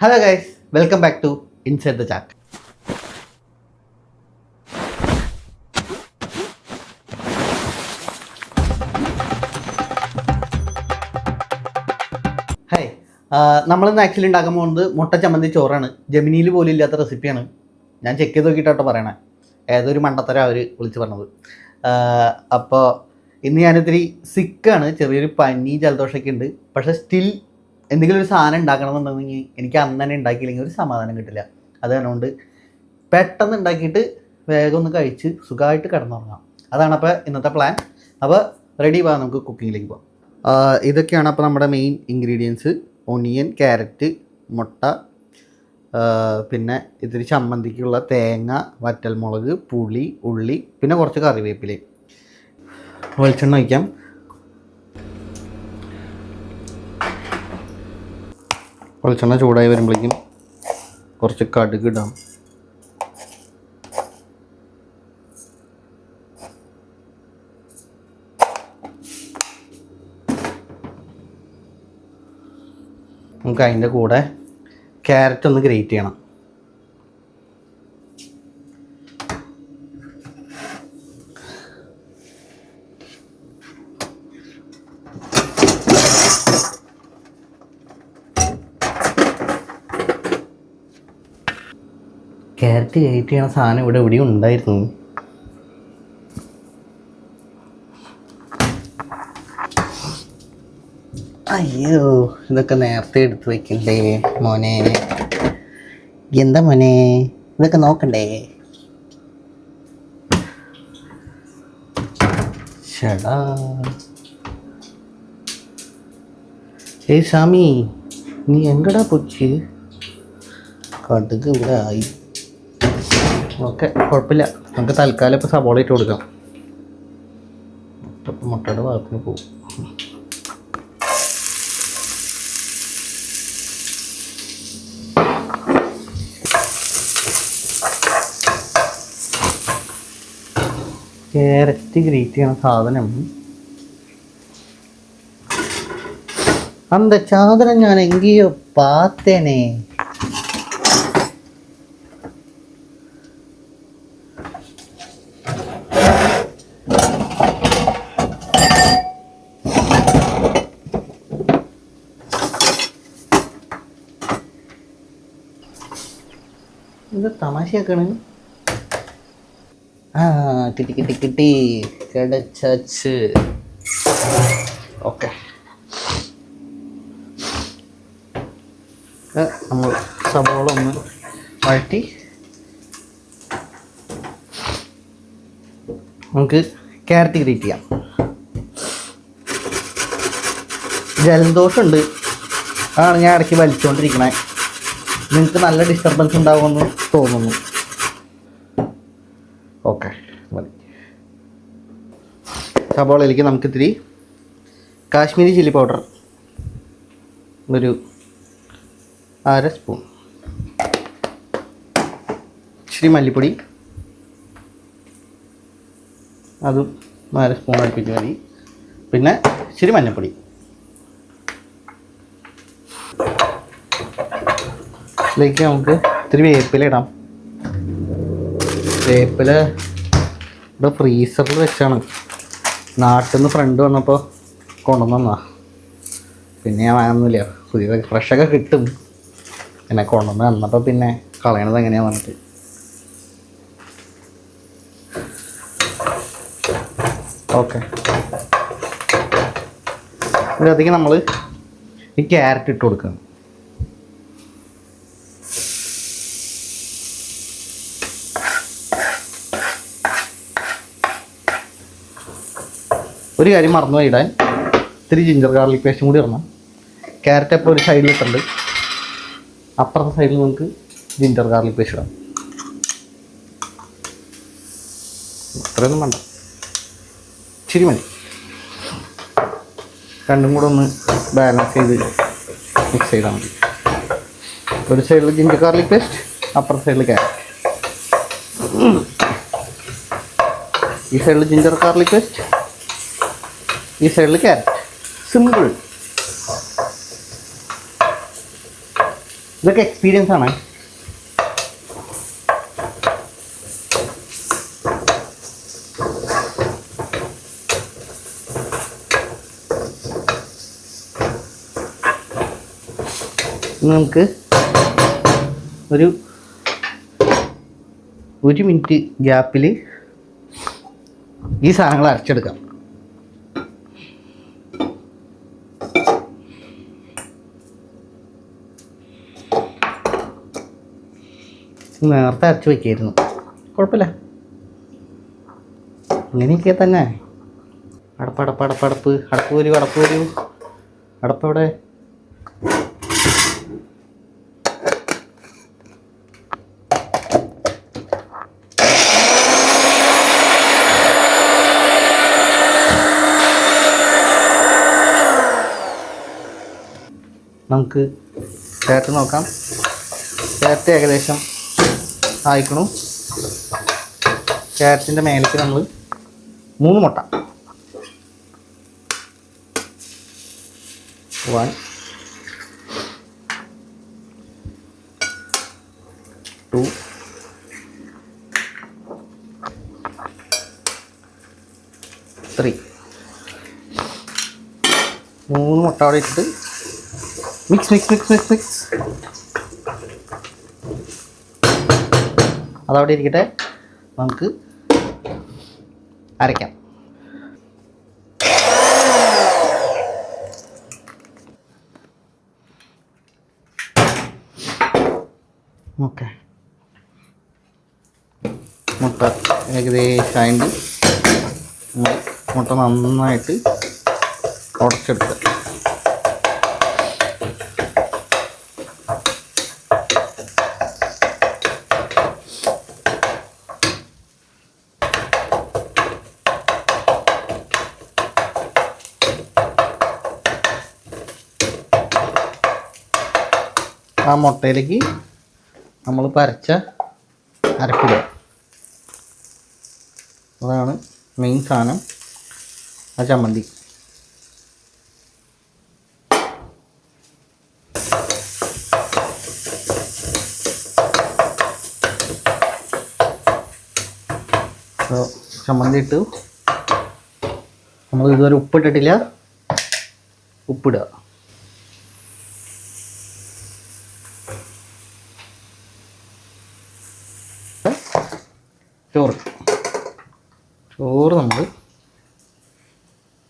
Hello guys, welcome back to inside the chat. Hi, നമ്മളിന്ന് actually ഉണ്ടാക്കാൻ പോകുന്നത് മുട്ട ചമ്മന്തി ചോറാണ്. ജെമിനിയിൽ പോലും ഇല്ലാത്ത റെസിപ്പിയാണ്. ഞാൻ ചെക്ക് ചെയ്ത് നോക്കിയിട്ടോ പറയണേ. ഏതൊരു മണ്ടത്തരം അവർ വിളിച്ച് പറഞ്ഞത്. അപ്പോൾ ഇന്ന് ഞാനിത്തിരി സിക്കാണ്, ചെറിയൊരു പനി ജലദോഷമൊക്കെ ഉണ്ട്. പക്ഷേ സ്റ്റിൽ എന്തെങ്കിലും ഒരു സാധനം ഉണ്ടാക്കണമെന്നുണ്ടെങ്കിൽ എനിക്ക് അന്ന് തന്നെ ഉണ്ടാക്കിയില്ലെങ്കിൽ ഒരു സമാധാനം കിട്ടില്ല. അതുകൊണ്ട് പെട്ടെന്ന് ഉണ്ടാക്കിയിട്ട് വേഗം ഒന്ന് കഴിച്ച് സുഖമായിട്ട് കിടന്നുറങ്ങാം. അതാണ് അപ്പോൾ ഇന്നത്തെ പ്ലാൻ. അപ്പോൾ റെഡി പോകാം, നമുക്ക് കുക്കിങ്ങിലേക്ക് പോകാം. ഇതൊക്കെയാണ് അപ്പോൾ നമ്മുടെ മെയിൻ ഇൻഗ്രീഡിയൻസ്: ഒണിയൻ, ക്യാരറ്റ്, മുട്ട, പിന്നെ ഇത്തിരി ചമ്മന്തിക്കുള്ള തേങ്ങ, വറ്റൽമുളക്, പുളി, ഉള്ളി, പിന്നെ കുറച്ച് കറിവേപ്പിലയും. വെളിച്ചെണ്ണ ഒഴിക്കാം. വെളിച്ചെണ്ണ ചൂടായി വരുമ്പോഴേക്കും കുറച്ച് കടുക് ഇടാം. നമുക്ക് അതിൻ്റെ കൂടെ ക്യാരറ്റ് ഒന്ന് ഗ്രേറ്റ് ചെയ്യണം. ക്യാരറ്റ് ഗ്രേറ്റ് ചെയ്യണ സാധനം എവിടെയും ഉണ്ടായിരുന്നു. അയ്യോ, ഇതൊക്കെ നേരത്തെ എടുത്ത് വെക്കണ്ടേ മോനെ? എന്താ മോനെ, ഇതൊക്കെ നോക്കണ്ടേ? ചേടാ, ഏയ് സ്വാമി, നീ എങ്കടാ പൊച്ച്? കടുക് ഇവിടെ ആയി. ഓക്കെ, കുഴപ്പമില്ല. നമുക്ക് തൽക്കാലം ഇപ്പോൾ സവോള ഇട്ട് കൊടുക്കാം. മുട്ടയുടെ ഭാഗത്തിന് പോകും. ക്യാരറ്റ് ഗ്രേറ്റ് ചെയ്യണ സാധനം அந்த சாதனம் ഞാൻ എങ്കയോ പാത്തേനെ. ഇത് തമാശയാക്കാണ്. കിട്ടി കിട്ടി കിട്ടി, കിടച്ചു. ഓക്കെ, നമ്മൾ സവോള ഒന്ന് വഴറ്റി നമുക്ക് ക്യാരറ്റ് ഗ്രേറ്റ് ചെയ്യാം. ജലദോഷമുണ്ട്, അതാണ് ഞാൻ ഇടയ്ക്ക് വലിച്ചുകൊണ്ടിരിക്കണേ. നിങ്ങൾക്ക് നല്ല ഡിസ്റ്റർബൻസ് ഉണ്ടാകുമെന്ന് തോന്നുന്നു. ഓക്കെ, മതി. സവോളയിലേക്ക് നമുക്കിത്തിരി കാശ്മീരി ചില്ലി പൗഡർ ഒരു 1/2 സ്പൂൺ, ഇച്ചിരി മല്ലിപ്പൊടി അതും 1/2 സ്പൂൺ അടുപ്പിച്ച് മതി. പിന്നെ ഇച്ചിരി മഞ്ഞൾപ്പൊടി. ഇതിലേക്ക് നമുക്ക് ഇത്തിരി വേപ്പില ഇടാം. വേപ്പില ഇവിടെ ഫ്രീസറിൽ വെച്ചാണ്. നാട്ടിൽ നിന്ന് ഫ്രണ്ട് വന്നപ്പോൾ കൊണ്ടുവന്നാ. പിന്നെ ഞാൻ വാങ്ങുന്നില്ല, പുതിയ ഫ്രഷൊക്കെ കിട്ടും. എന്നെ കൊണ്ടുവന്ന് തന്നപ്പോൾ പിന്നെ കളയണത് എങ്ങനെയാന്ന് പറഞ്ഞിട്ട്. ഓക്കെ, ഇതിനകത്തേക്ക് നമ്മൾ ഈ ക്യാരറ്റ് ഇട്ട് കൊടുക്കണം. ഒരു കാര്യം മറന്നുപോയി ഇടാൻ, ഇത്തിരി ജിഞ്ചർ ഗാർലിക് പേസ്റ്റും കൂടി ഇടണം. ക്യാരറ്റ് അപ്പോൾ ഒരു സൈഡിൽ ഇട്ടുണ്ട്, അപ്പുറത്തെ സൈഡിൽ നമുക്ക് ജിഞ്ചർ ഗാർലിക് പേസ്റ്റ് ഇടാം. അത്രയൊന്നും വേണ്ട, ഇച്ചിരി മതി. രണ്ടും കൂടെ ഒന്ന് ബാലൻസ് ചെയ്ത് മിക്സ് ചെയ്താൽ മതി. ഒരു സൈഡിൽ ജിഞ്ചർ ഗാർലിക് പേസ്റ്റ്, അപ്പുറത്തെ സൈഡിൽ ക്യാരറ്റ്. ഈ സൈഡിൽ ജിഞ്ചർ ഗാർലിക് പേസ്റ്റ്, ഈ സൈഡിൽ ക്യാരറ്റ്. സിമ്പിൾ. ഇതൊക്കെ എക്സ്പീരിയൻസ് ആണ്. നമുക്ക് ഒരു 1 മിനിറ്റ് ഗ്യാപ്പിൽ ഈ സാധനങ്ങൾ അരച്ചെടുക്കാം. നേരത്തെ അരച്ച് വയ്ക്കായിരുന്നു, കുഴപ്പമില്ല. ഇങ്ങനെയൊക്കെ തന്നെ. അടപ്പ് വരൂ. അടപ്പ് എവിടെ? നമുക്ക് ക്യാരറ്റ് നോക്കാം. ക്യാരറ്റ് ഏകദേശം ആയിക്കണു. ക്യാരറ്റിൻ്റെ മേലേക്ക് നമ്മൾ 3 മുട്ട, 1 2 3 മുട്ട അവിടെ ഇട്ടിട്ട് മിക്സ്. അതവിടെ ഇരിക്കട്ടെ. നമുക്ക് അരയ്ക്കാം. ഓക്കെ, മുട്ട ഏകദേശം ആയിട്ട് മുട്ട നന്നായിട്ട് ഉടച്ചെടുക്കുക. ആ മുട്ടയിലേക്ക് നമ്മൾ അരച്ച അരപ്പിടുക. അതാണ് മെയിൻ സാധനം, ആ ചമ്മന്തി. ചമ്മന്തി ഇട്ടു. നമ്മൾ ഇതുവരെ ഉപ്പിട്ടിട്ടില്ല, ഉപ്പിടുക. ചോറ് നമ്മൾ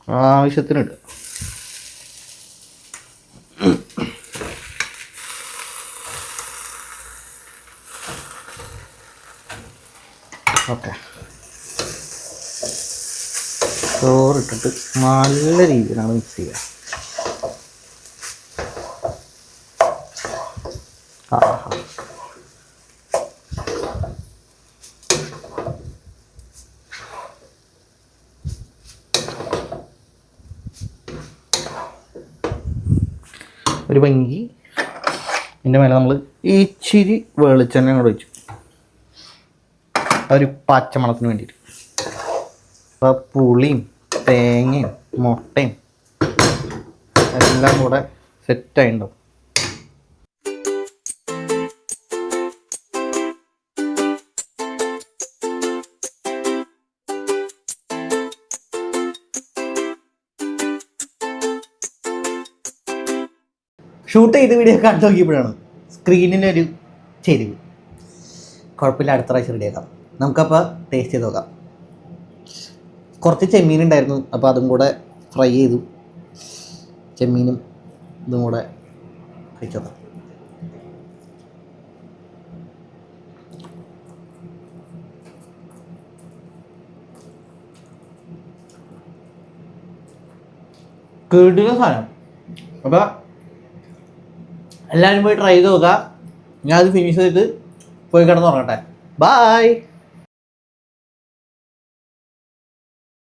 ആവശ്യത്തിന് ഇടുക. ഓക്കെ, ചോറിട്ടിട്ട് നല്ല രീതിയിലാണ് മിക്സ് ചെയ്യുക. ഒരു ഭംഗി. ഇതിൻ്റെ മേലെ നമ്മൾ ഇച്ചിരി വെളിച്ചെണ്ണ കൂടെ ഒഴിച്ചു, ഒരു പച്ചമണത്തിന് വേണ്ടിയിട്ട്. അപ്പോൾ പുളിയും തേങ്ങയും മുട്ടയും എല്ലാം കൂടെ സെറ്റായിട്ടുണ്ടാവും. ഷൂട്ട് ചെയ്ത വീഡിയോ കണ്ടു നോക്കിയപ്പോഴാണ് സ്ക്രീനിനൊരു ചെരിവ്. കുഴപ്പമില്ല, അടുത്ത പ്രാവശ്യം റെഡിയാക്കാം. നമുക്കപ്പോൾ ടേസ്റ്റ് ചെയ്ത് നോക്കാം. കുറച്ച് ചെമ്മീൻ ഉണ്ടായിരുന്നു, അപ്പോൾ അതും കൂടെ ഫ്രൈ ചെയ്തു. ചെമ്മീനും ഇതും കൂടെ കഴിച്ചു നോക്കാം. കേടുന്ന സാധനം. അപ്പോൾ എല്ലാവരും പോയി ട്രൈ ചെയ്ത് നോക്കുക. ഞാൻ അത് ഫിനിഷ് ചെയ്തിട്ട് പോയി കിടന്ന് ഉറങ്ങട്ടെ. ബായ്.